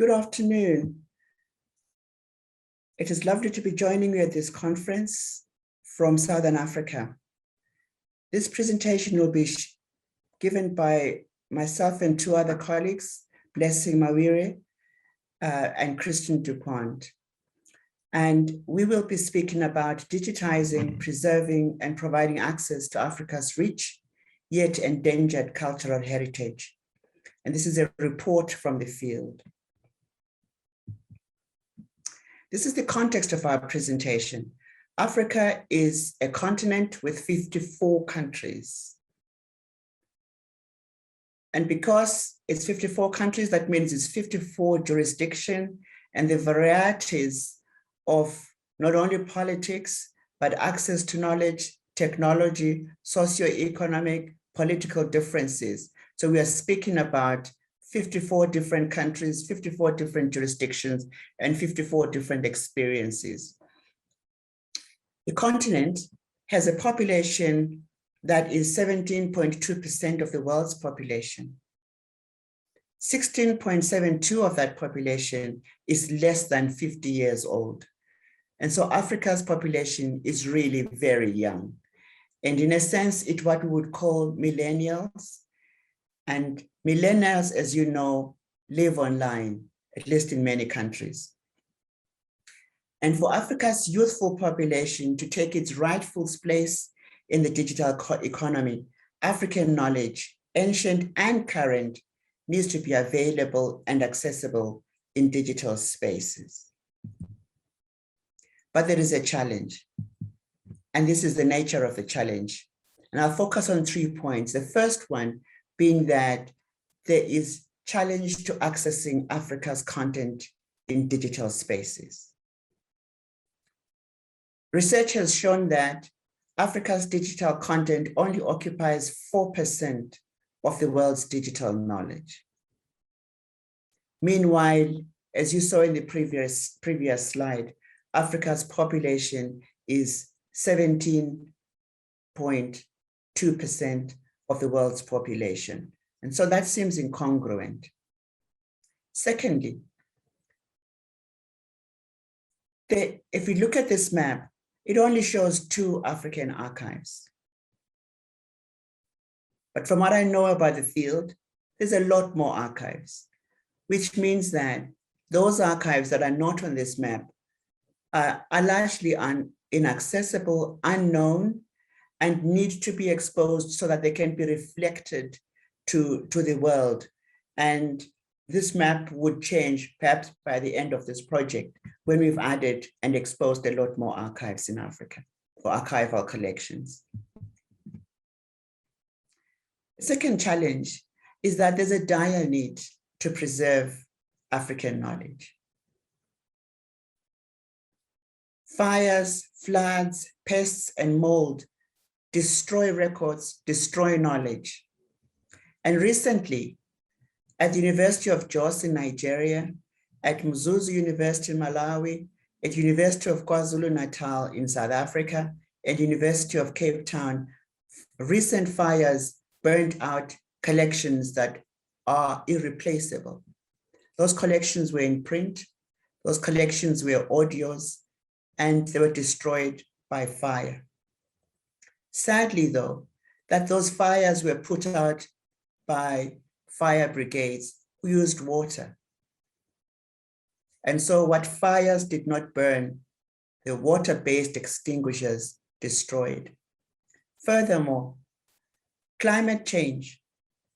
Good afternoon. It is lovely to be joining you at this conference from Southern Africa. This presentation will be given by myself and two other colleagues, Mawire and Christian Dupont. And we will be speaking about digitizing, preserving, and providing access to Africa's rich, yet endangered cultural heritage. And this is a report from the field. This is the context of our presentation. Africa is a continent with 54 countries. And because it's 54 countries, that means it's 54 jurisdictions, and the varieties of not only politics, but access to knowledge, technology, socioeconomic, political differences. So we are speaking about 54 different countries, 54 different jurisdictions, and 54 different experiences. The continent has a population that is 17.2% of the world's population. 16.72% of that population is less than 50 years old. And so Africa's population is really very young. And in a sense, it's what we would call millennials. And millennials, as you know, live online, at least in many countries. And for Africa's youthful population to take its rightful place in the digital economy, African knowledge, ancient and current, needs to be available and accessible in digital spaces. But there is a challenge, and this is the nature of the challenge. And I'll focus on 3 points. The first one being that there is challenge to accessing Africa's content in digital spaces. Research has shown that Africa's digital content only occupies 4% of the world's digital knowledge. Meanwhile, as you saw in the previous slide, Africa's population is 17.2% of the world's population. And so that seems incongruent. Secondly, if we look at this map, it only shows 2 African archives. But from what I know about the field, there's a lot more archives, which means that those archives that are not on this map are largely inaccessible, unknown, and need to be exposed so that they can be reflected to the world. And this map would change perhaps by the end of this project when we've added and exposed a lot more archives in Africa, or archival collections. The second challenge is that there's a dire need to preserve African knowledge. Fires, floods, pests, and mold destroy records, destroy knowledge. And recently, at the University of Jos in Nigeria, at Mzuzu University in Malawi, at University of KwaZulu-Natal in South Africa, and University of Cape Town, recent fires burned out collections that are irreplaceable. Those collections were in print, those collections were audios, and they were destroyed by fire. Sadly, though, that those fires were put out by fire brigades who used water. And so what fires did not burn, the water-based extinguishers destroyed. Furthermore, climate change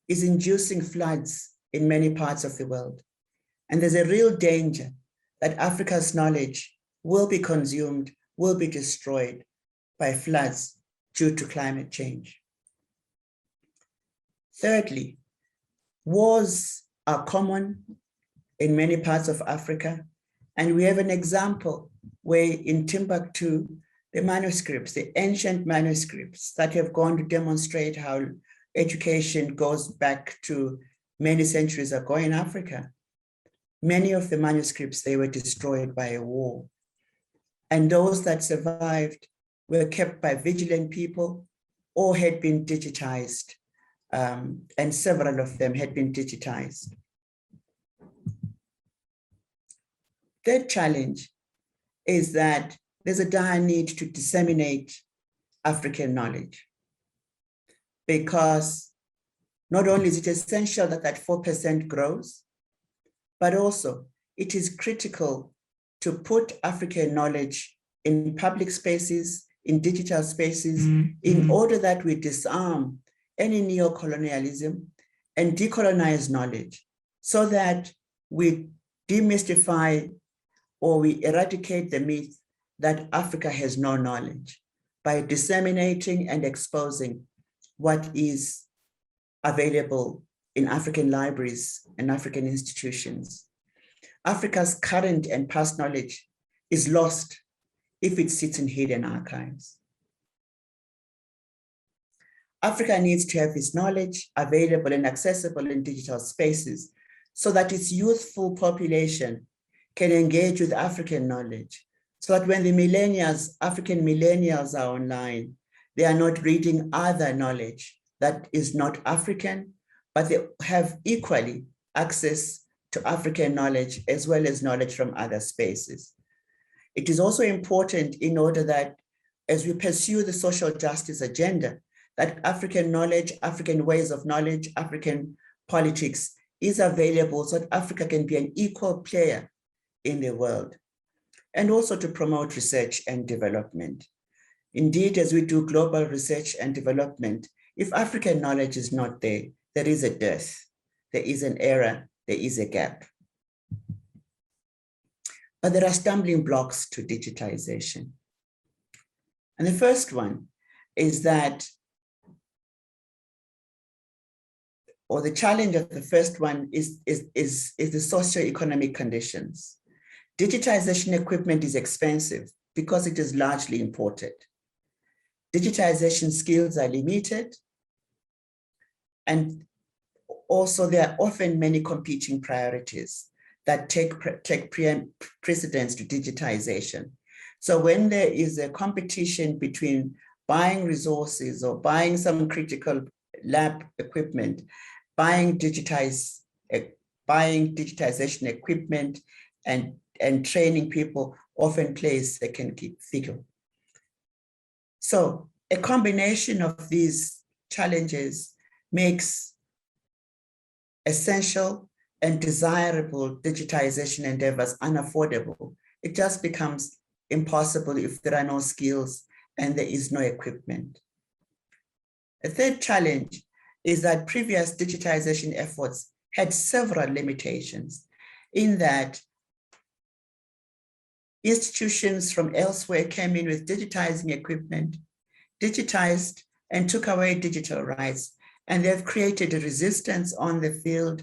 is inducing floods in many parts of the world. And there's a real danger that Africa's knowledge will be consumed, will be destroyed by floods due to climate change. Thirdly, wars are common in many parts of Africa. And we have an example where in Timbuktu, the manuscripts, the ancient manuscripts that have gone to demonstrate how education goes back to many centuries ago in Africa. Many of the manuscripts, they were destroyed by a war. And those that survived were kept by vigilant people or had been digitized. And several of them had been digitized. third challenge is that there's a dire need to disseminate African knowledge, because not only is it essential that that 4% grows, but also it is critical to put African knowledge in public spaces, in digital spaces, in order that we disarm any neocolonialism and decolonize knowledge, so that we demystify or we eradicate the myth that Africa has no knowledge by disseminating and exposing what is available in African libraries and African institutions. Africa's current and past knowledge is lost if it sits in hidden archives. Africa needs to have its knowledge available and accessible in digital spaces so that its youthful population can engage with African knowledge, so that when the African millennials are online, they are not reading other knowledge that is not African, but they have equally access to African knowledge as well as knowledge from other spaces. It is also important, in order that as we pursue the social justice agenda, that African knowledge, African ways of knowledge, African politics is available so that Africa can be an equal player in the world, and also to promote research and development. Indeed, as we do global research and development, if African knowledge is not there, there is a dearth, there is an error, there is a gap. But there are stumbling blocks to digitization. And the first one is that, or the challenge of the first one is the socio-economic conditions. Digitization equipment is expensive because it is largely imported. Digitization skills are limited, and also there are often many competing priorities that take precedence to digitization. So when there is a competition between buying resources or buying some critical lab equipment, buying digitization equipment and training people often plays second figure. So a combination of these challenges makes essential and desirable digitization endeavors unaffordable. It just becomes impossible if there are no skills and there is no equipment. A third challenge is that previous digitization efforts had several limitations, in that institutions from elsewhere came in with digitizing equipment, digitized and took away digital rights, and they've created a resistance on the field,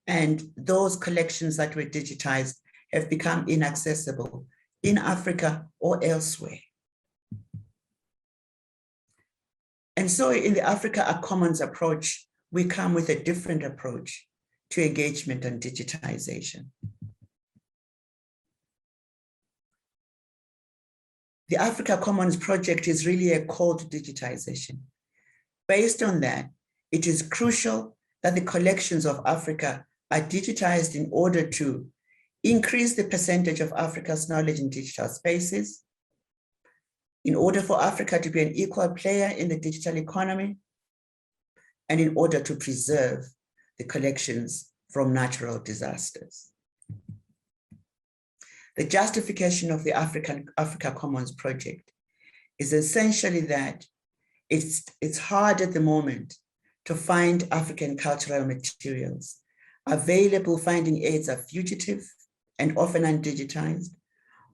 and those collections that were digitized have become inaccessible in Africa or elsewhere. And so in the Africa Commons approach, we come with a different approach to engagement and digitization. The Africa Commons project is really a call to digitization. Based on that, it is crucial that the collections of Africa are digitized in order to increase the percentage of Africa's knowledge in digital spaces, in order for Africa to be an equal player in the digital economy, and in order to preserve the collections from natural disasters. The justification of the Africa Commons project is essentially that it's hard at the moment to find African cultural materials. Available finding aids are fugitive and often undigitized.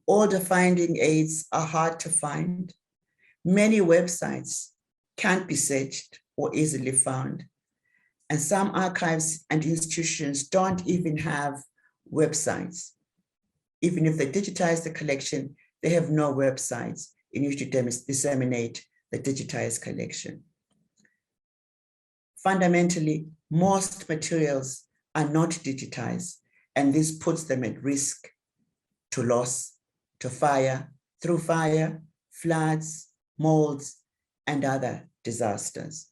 All the finding aids are hard to find. Many websites can't be searched or easily found. And some archives and institutions don't even have websites. Even if they digitize the collection, they have no websites in which to disseminate the digitized collection. Fundamentally, most materials are not digitized, and this puts them at risk to loss, to fire, through fire, floods, molds, and other disasters.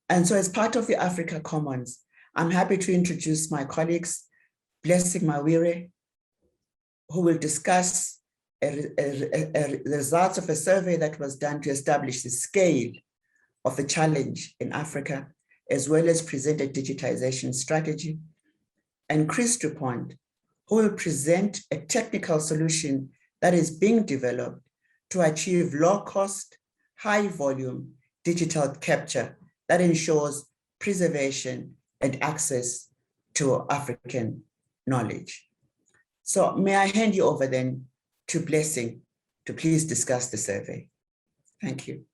And so as part of the Africa Commons, I'm happy to introduce my colleagues, Blessing Mawire, who will discuss the results of a survey that was done to establish the scale of the challenge in Africa, as well as present a digitization strategy. And Chris Dupont, who will present a technical solution that is being developed to achieve low-cost, high-volume digital capture that ensures preservation and access to African knowledge. So may I hand you over then to Blessing to please discuss the survey. Thank you.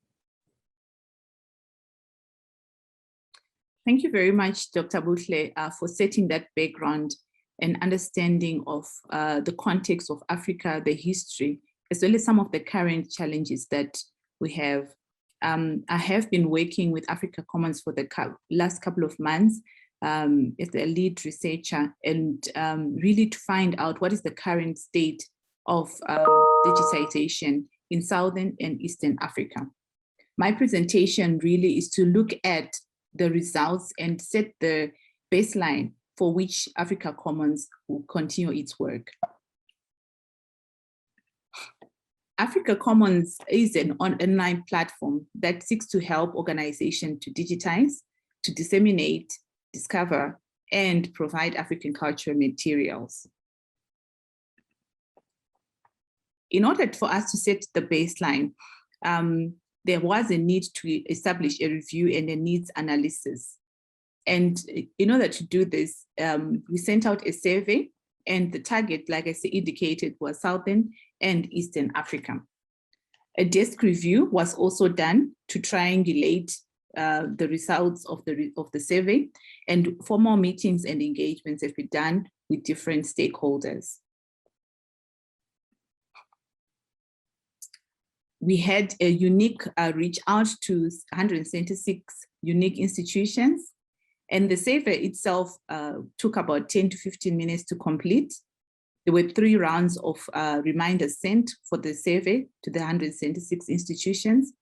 Thank you very much, Dr. Buhle, for setting that background and understanding of the context of Africa, the history, as well as some of the current challenges that we have. I have been working with Africa Commons for the last couple of months as a lead researcher, and really to find out what is the current state of digitization in Southern and Eastern Africa. My presentation really is to look at the results and set the baseline for which Africa Commons will continue its work. Africa Commons is an online platform that seeks to help organizations to digitize, to disseminate, discover, and provide African cultural materials. In order for us to set the baseline, there was a need to establish a review and a needs analysis. And in order to do this, we sent out a survey, and the target, like I indicated, was Southern and Eastern Africa. A desk review was also done to triangulate the results of the survey, and formal meetings and engagements have been done with different stakeholders. We had a unique reach out to 176 unique institutions, and the survey itself took about 10 to 15 minutes to complete. There were 3 rounds of reminders sent for the survey to the 176 institutions.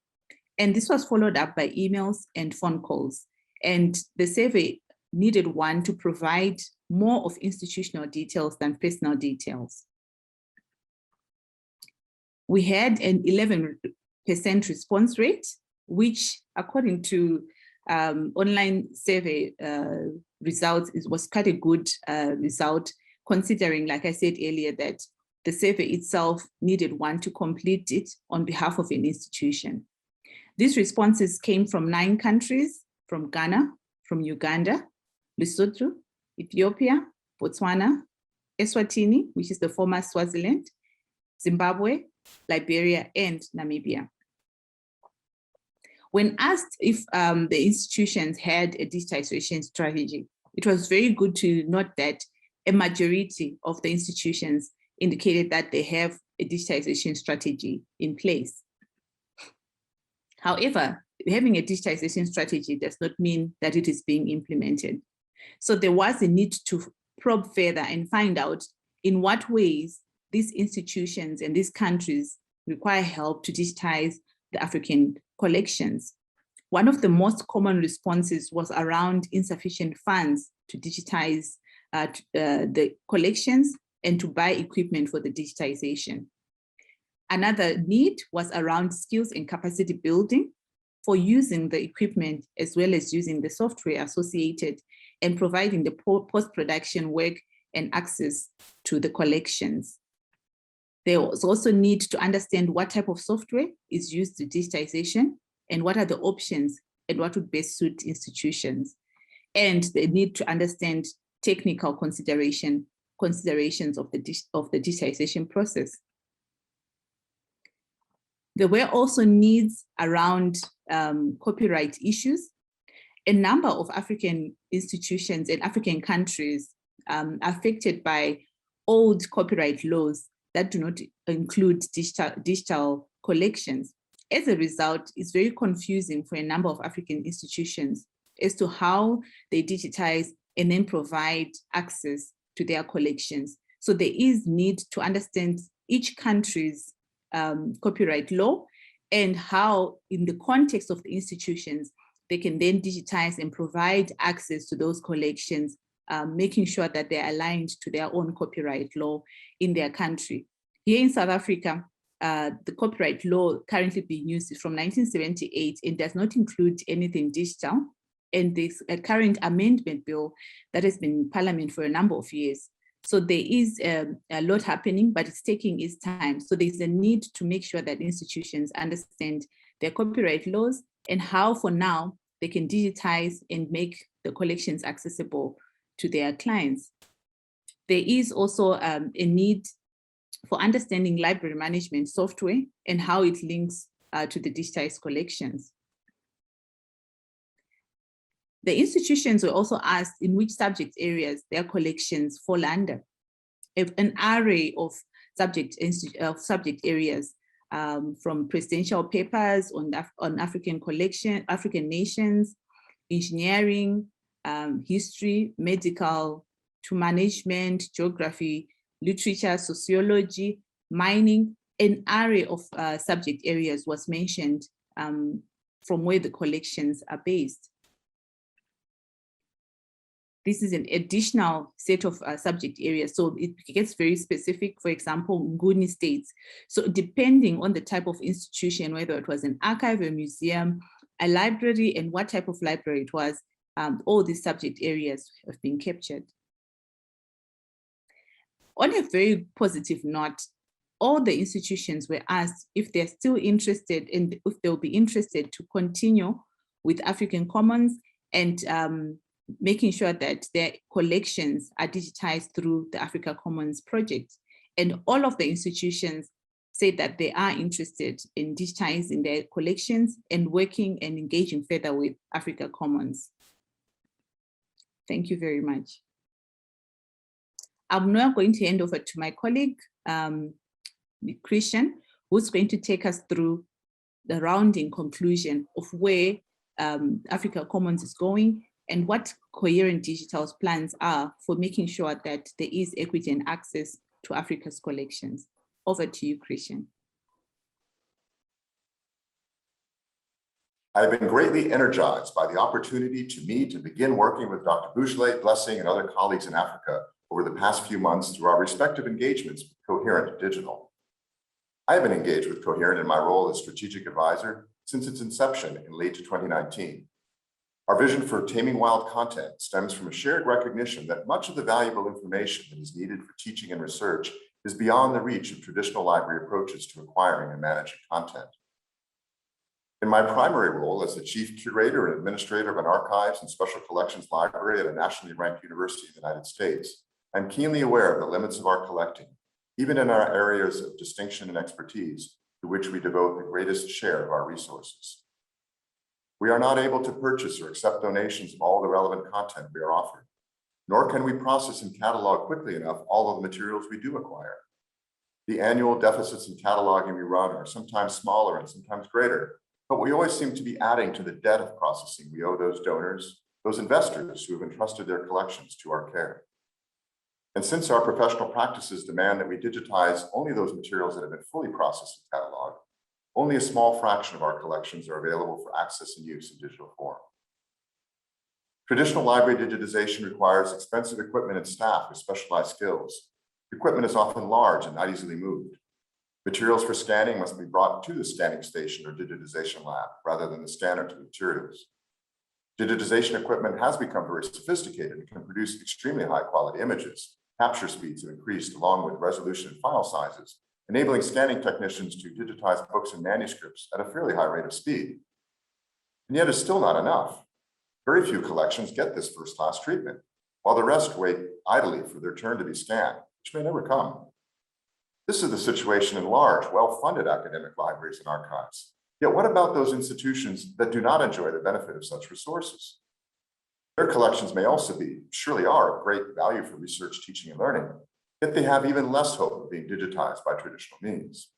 And this was followed up by emails and phone calls. And the survey needed one to provide more of institutional details than personal details. We had an 11% response rate, which according to online survey results, it was quite a good result, considering, like I said earlier, that the survey itself needed one to complete it on behalf of an institution. These responses came from 9 countries, from Ghana, from Uganda, Lesotho, Ethiopia, Botswana, Eswatini, which is the former Swaziland, Zimbabwe, Liberia, and Namibia. When asked if the institutions had a digitization strategy, it was very good to note that a majority of the institutions indicated that they have a digitization strategy in place. However, having a digitization strategy does not mean that it is being implemented. So there was a need to probe further and find out in what ways these institutions and these countries require help to digitize the African collections. One of the most common responses was around insufficient funds to digitize the collections and to buy equipment for the digitization. Another need was around skills and capacity building for using the equipment as well as using the software associated and providing the post-production work and access to the collections. There was also need to understand what type of software is used to digitization and what are the options and what would best suit institutions. And the need to understand technical considerations of the digitization process. There were also needs around copyright issues. A number of African institutions and African countries are affected by old copyright laws that do not include digital collections. As a result, it's very confusing for a number of African institutions as to how they digitize and then provide access to their collections. So there is need to understand each country's copyright law and how, in the context of the institutions, they can then digitize and provide access to those collections making sure that they're aligned to their own copyright law in their country. Here in South Africa, the copyright law currently being used is from 1978 and does not include anything digital. And there's a current amendment bill that has been in Parliament for a number of years. So there is a lot happening, but it's taking its time. So there's a need to make sure that institutions understand their copyright laws and how, for now, they can digitize and make the collections accessible to their clients. There is also a need for understanding library management software and how it links to the digitized collections. The institutions were also asked in which subject areas their collections fall under. An array of subject areas, from presidential papers on African nations, engineering, history, medical, to management, geography, literature, sociology, mining. An array of subject areas was mentioned from where the collections are based. This is an additional set of subject areas, so it gets very specific. For example, Nguni states. So depending on the type of institution, whether it was an archive, a museum, a library, and what type of library it was, all these subject areas have been captured. On a very positive note, all the institutions were asked if they're still interested and if they'll be interested to continue with African Commons and making sure that their collections are digitized through the Africa Commons project. And all of the institutions said that they are interested in digitizing their collections and working and engaging further with Africa Commons. Thank you very much. I'm now going to hand over to my colleague, Christian, who's going to take us through the rounding conclusion of where Africa Commons is going and what Coherent Digital's plans are for making sure that there is equity and access to Africa's collections. Over to you, Christian. I've been greatly energized by the opportunity to meet and begin working with Dr. Buhle, Blessing, and other colleagues in Africa over the past few months through our respective engagements with Coherent Digital. I have been engaged with Coherent in my role as strategic advisor since its inception in late 2019. Our vision for taming wild content stems from a shared recognition that much of the valuable information that is needed for teaching and research is beyond the reach of traditional library approaches to acquiring and managing content. In my primary role as the chief curator and administrator of an archives and special collections library at a nationally ranked university in the United States, I'm keenly aware of the limits of our collecting, even in our areas of distinction and expertise, to which we devote the greatest share of our resources. We are not able to purchase or accept donations of all the relevant content we are offered, nor can we process and catalog quickly enough all of the materials we do acquire. The annual deficits in cataloging we run are sometimes smaller and sometimes greater, but we always seem to be adding to the debt of processing we owe those donors, those investors who have entrusted their collections to our care. And since our professional practices demand that we digitize only those materials that have been fully processed and cataloged, only a small fraction of our collections are available for access and use in digital form. Traditional library digitization requires expensive equipment and staff with specialized skills. Equipment is often large and not easily moved. Materials for scanning must be brought to the scanning station or digitization lab rather than the scanner to the materials. Digitization equipment has become very sophisticated and can produce extremely high quality images. Capture speeds have increased along with resolution and file sizes, enabling scanning technicians to digitize books and manuscripts at a fairly high rate of speed. And yet it's still not enough. Very few collections get this first-class treatment, while the rest wait idly for their turn to be scanned, which may never come. This is the situation in large, well-funded academic libraries and archives. Yet what about those institutions that do not enjoy the benefit of such resources? Their collections may also be, surely are, of great value for research, teaching, and learning, yet they have even less hope of being digitized by traditional means.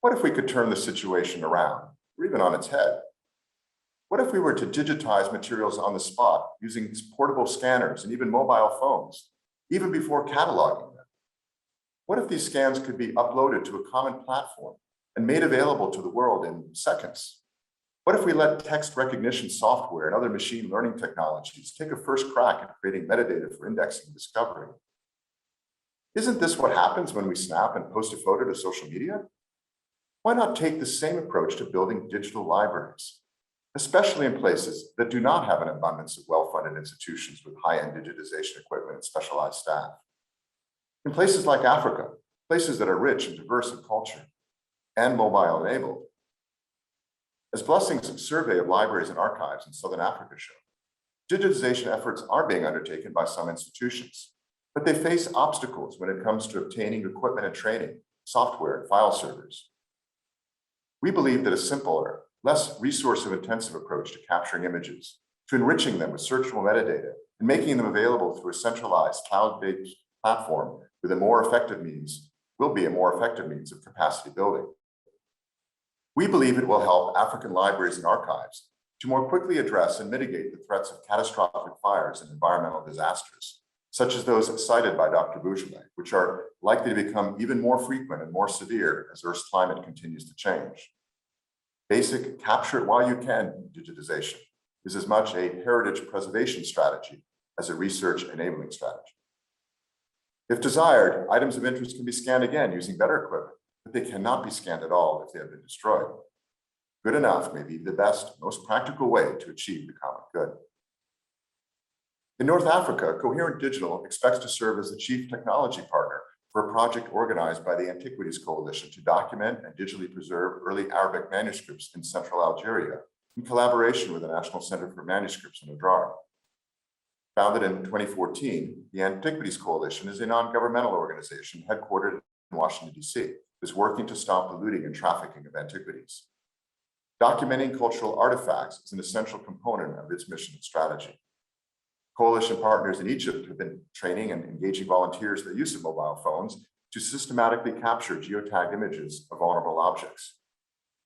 What if we could turn the situation around, or even on its head? What if we were to digitize materials on the spot using portable scanners and even mobile phones, even before cataloging them? What if these scans could be uploaded to a common platform and made available to the world in seconds? What if we let text recognition software and other machine learning technologies take a first crack at creating metadata for indexing and discovery? Isn't this what happens when we snap and post a photo to social media? Why not take the same approach to building digital libraries, especially in places that do not have an abundance of well-funded institutions with high-end digitization equipment and specialized staff? In places like Africa, places that are rich and diverse in culture and mobile enabled. As Blessing's survey of libraries and archives in Southern Africa show, digitization efforts are being undertaken by some institutions, but they face obstacles when it comes to obtaining equipment and training, software, and file servers. We believe that a simpler, less resource-intensive approach to capturing images, to enriching them with searchable metadata, and making them available through a centralized cloud-based platform with a more effective means, will be a more effective means of capacity building. We believe it will help African libraries and archives to more quickly address and mitigate the threats of catastrophic fires and environmental disasters, such as those cited by Dr. Buhle, which are likely to become even more frequent and more severe as Earth's climate continues to change. Basic capture it while you can digitization is as much a heritage preservation strategy as a research enabling strategy. If desired, items of interest can be scanned again using better equipment, but they cannot be scanned at all if they have been destroyed. Good enough may be the best, most practical way to achieve the common good. In North Africa, Coherent Digital expects to serve as the chief technology partner for a project organized by the Antiquities Coalition to document and digitally preserve early Arabic manuscripts in central Algeria in collaboration with the National Center for Manuscripts in Odrar. Founded in 2014, the Antiquities Coalition is a non-governmental organization headquartered in Washington, D.C., is working to stop the looting and trafficking of antiquities. Documenting cultural artifacts is an essential component of its mission and strategy. Coalition partners in Egypt have been training and engaging volunteers in the use of mobile phones to systematically capture geotagged images of vulnerable objects.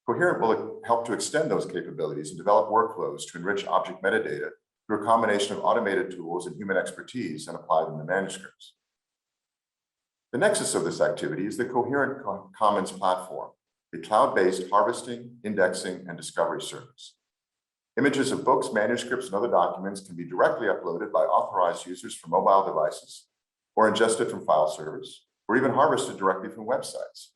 Coherent will help to extend those capabilities and develop workflows to enrich object metadata through a combination of automated tools and human expertise and apply them to manuscripts. The nexus of this activity is the Coherent Commons platform, a cloud-based harvesting, indexing, and discovery service. Images of books, manuscripts, and other documents can be directly uploaded by authorized users from mobile devices, or ingested from file servers, or even harvested directly from websites.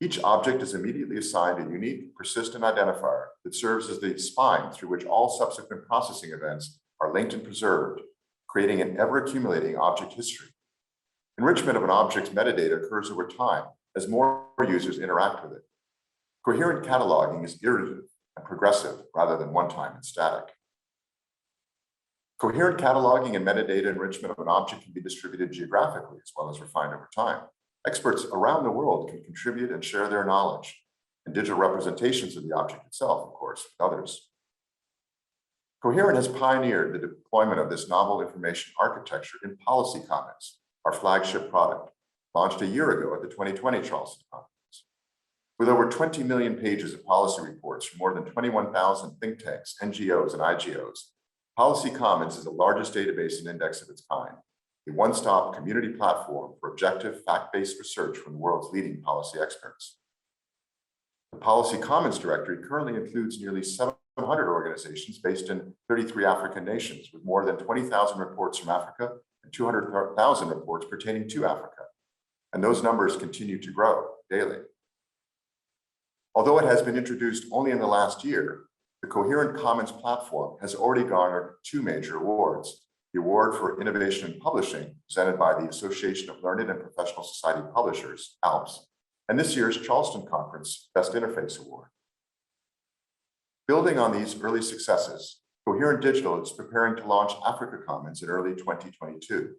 Each object is immediately assigned a unique, persistent identifier that serves as the spine through which all subsequent processing events are linked and preserved, creating an ever-accumulating object history. Enrichment of an object's metadata occurs over time as more users interact with it. Coherent cataloging is iterative and progressive rather than one-time and static. Coherent cataloging and metadata enrichment of an object can be distributed geographically as well as refined over time. Experts around the world can contribute and share their knowledge, and digital representations of the object itself, of course, with others. Coherent has pioneered the deployment of this novel information architecture in Policy Commons, our flagship product, launched a year ago at the 2020 Charleston Conference. With over 20 million pages of policy reports from more than 21,000 think tanks, NGOs, and IGOs, Policy Commons is the largest database and index of its kind, a one-stop community platform for objective, fact-based research from the world's leading policy experts. The Policy Commons directory currently includes nearly 700 organizations based in 33 African nations, with more than 20,000 reports from Africa and 200,000 reports pertaining to Africa. And those numbers continue to grow daily. Although it has been introduced only in the last year, the Coherent Commons platform has already garnered 2 major awards: the Award for Innovation in Publishing, presented by the Association of Learned and Professional Society Publishers, ALPS, and this year's Charleston Conference Best Interface Award. Building on these early successes, Coherent Digital is preparing to launch Africa Commons in early 2022.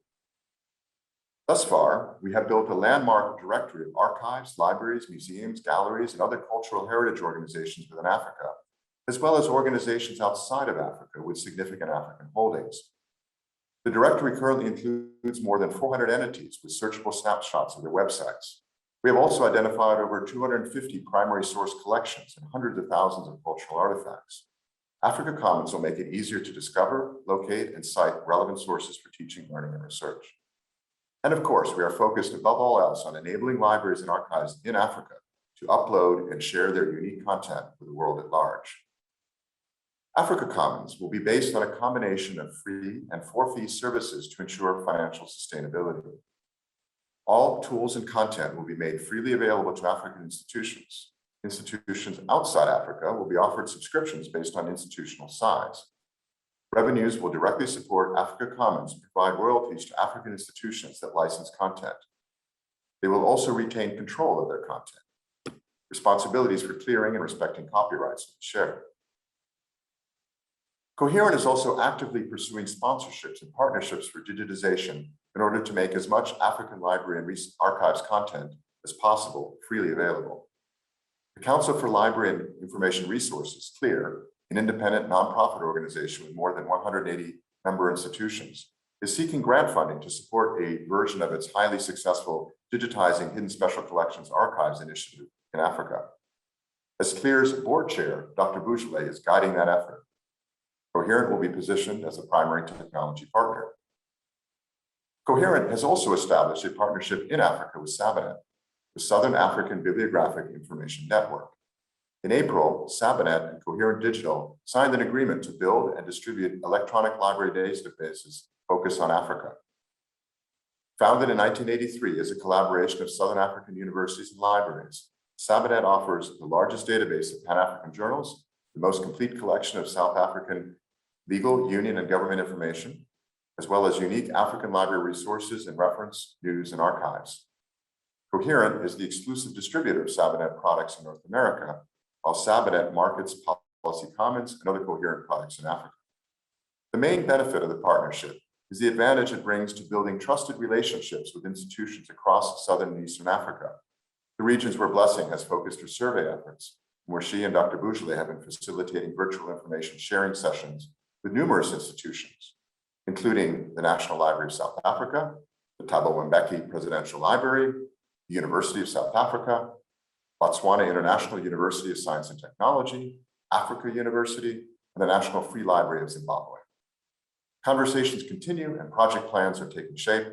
Thus far, we have built a landmark directory of archives, libraries, museums, galleries, and other cultural heritage organizations within Africa, as well as organizations outside of Africa with significant African holdings. The directory currently includes more than 400 entities with searchable snapshots of their websites. We have also identified over 250 primary source collections and hundreds of thousands of cultural artifacts. Africa Commons will make it easier to discover, locate, and cite relevant sources for teaching, learning, and research. And of course, we are focused above all else on enabling libraries and archives in Africa to upload and share their unique content with the world at large. Africa Commons will be based on a combination of free and for-fee services to ensure financial sustainability. All tools and content will be made freely available to African institutions. Institutions outside Africa will be offered subscriptions based on institutional size. Revenues will directly support Africa Commons and provide royalties to African institutions that license content. They will also retain control of their content. Responsibilities for clearing and respecting copyrights will be shared. Coherent is also actively pursuing sponsorships and partnerships for digitization in order to make as much African library and archives content as possible freely available. The Council for Library and Information Resources, CLEAR, an independent nonprofit organization with more than 180 member institutions, is seeking grant funding to support a version of its highly successful Digitizing Hidden Special Collections Archives initiative in Africa. As CLEAR's board chair, Dr. Buhle is guiding that effort. Coherent will be positioned as a primary technology partner. Coherent has also established a partnership in Africa with Sabanet, the Southern African Bibliographic Information Network. In April, Sabanet and Coherent Digital signed an agreement to build and distribute electronic library databases focused on Africa. Founded in 1983 as a collaboration of Southern African universities and libraries, Sabanet offers the largest database of Pan-African journals, the most complete collection of South African legal, union, and government information, as well as unique African library resources and reference, news, and archives. Coherent is the exclusive distributor of Sabanet products in North America, while Sabanet markets Policy Commons and other Coherent products in Africa. The main benefit of the partnership is the advantage it brings to building trusted relationships with institutions across Southern and Eastern Africa, the regions where Blessing has focused her survey efforts, and where she and Dr. Buhle have been facilitating virtual information sharing sessions with numerous institutions, including the National Library of South Africa, the Thabo Mbeki Presidential Library, the University of South Africa, Botswana International University of Science and Technology, Africa University, and the National Free Library of Zimbabwe. Conversations continue and project plans are taking shape.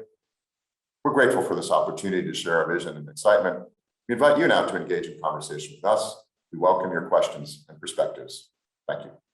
We're grateful for this opportunity to share our vision and excitement. We invite you now to engage in conversation with us. We welcome your questions and perspectives. Thank you.